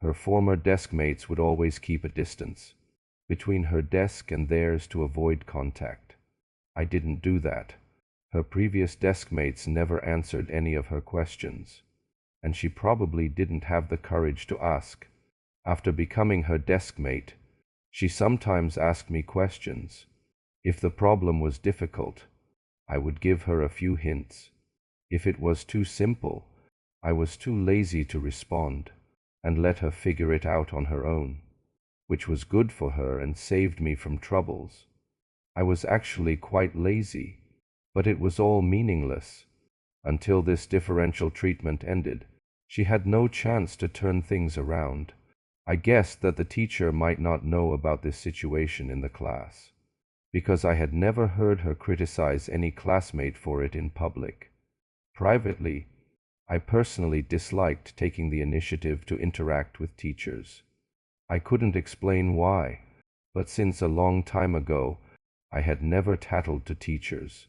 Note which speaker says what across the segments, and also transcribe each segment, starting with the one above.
Speaker 1: Her former deskmates would always keep a distance between her desk and theirs to avoid contact. I didn't do that. Her previous deskmates never answered any of her questions, and she probably didn't have the courage to ask. After becoming her deskmate, she sometimes asked me questions. If the problem was difficult, I would give her a few hints. If it was too simple, I was too lazy to respond and let her figure it out on her own, which was good for her and saved me from troubles. I was actually quite lazy, but it was all meaningless. Until this differential treatment ended, she had no chance to turn things around. I guessed that the teacher might not know about this situation in the class, because I had never heard her criticize any classmate for it in public. Privately, I personally disliked taking the initiative to interact with teachers. I couldn't explain why, but since a long time ago, I had never tattled to teachers.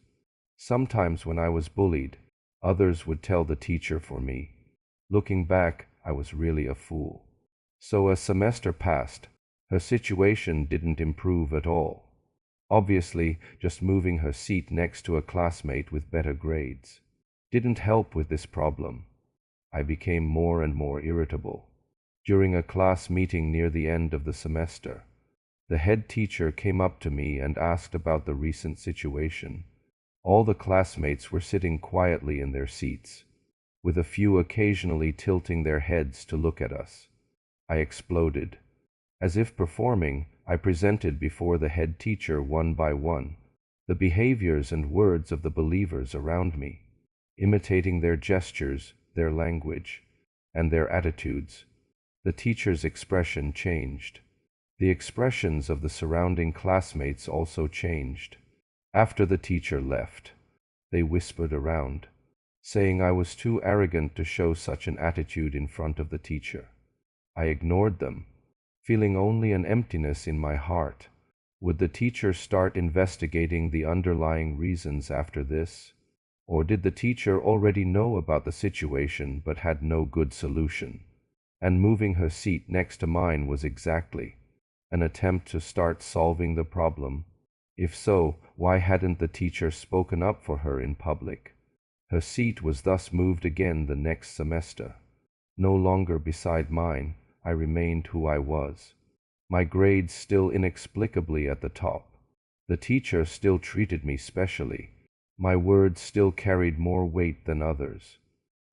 Speaker 1: Sometimes when I was bullied, others would tell the teacher for me. Looking back, I was really a fool. So a semester passed. Her situation didn't improve at all. Obviously, just moving her seat next to a classmate with better grades didn't help with this problem. I became more and more irritable. During a class meeting near the end of the semester, the head teacher came up to me and asked about the recent situation. All the classmates were sitting quietly in their seats, with a few occasionally tilting their heads to look at us. I exploded. As if performing, I presented before the head teacher one by one the behaviors and words of the believers around me, imitating their gestures, their language, and their attitudes. The teacher's expression changed. The expressions of the surrounding classmates also changed. After the teacher left, they whispered around, saying I was too arrogant to show such an attitude in front of the teacher. I ignored them, feeling only an emptiness in my heart. Would the teacher start investigating the underlying reasons after this? Or did the teacher already know about the situation but had no good solution? And moving her seat next to mine was exactly an attempt to start solving the problem. If so, why hadn't the teacher spoken up for her in public? Her seat was thus moved again the next semester. No longer beside mine, I remained who I was. My grades still inexplicably at the top. The teacher still treated me specially. My words still carried more weight than others.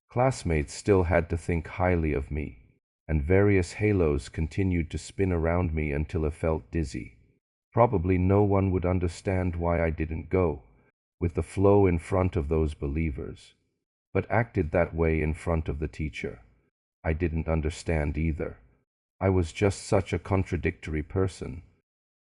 Speaker 1: Classmates still had to think highly of me, and various halos continued to spin around me until I felt dizzy. Probably no one would understand why I didn't go with the flow in front of those believers, but acted that way in front of the teacher. I didn't understand either. I was just such a contradictory person.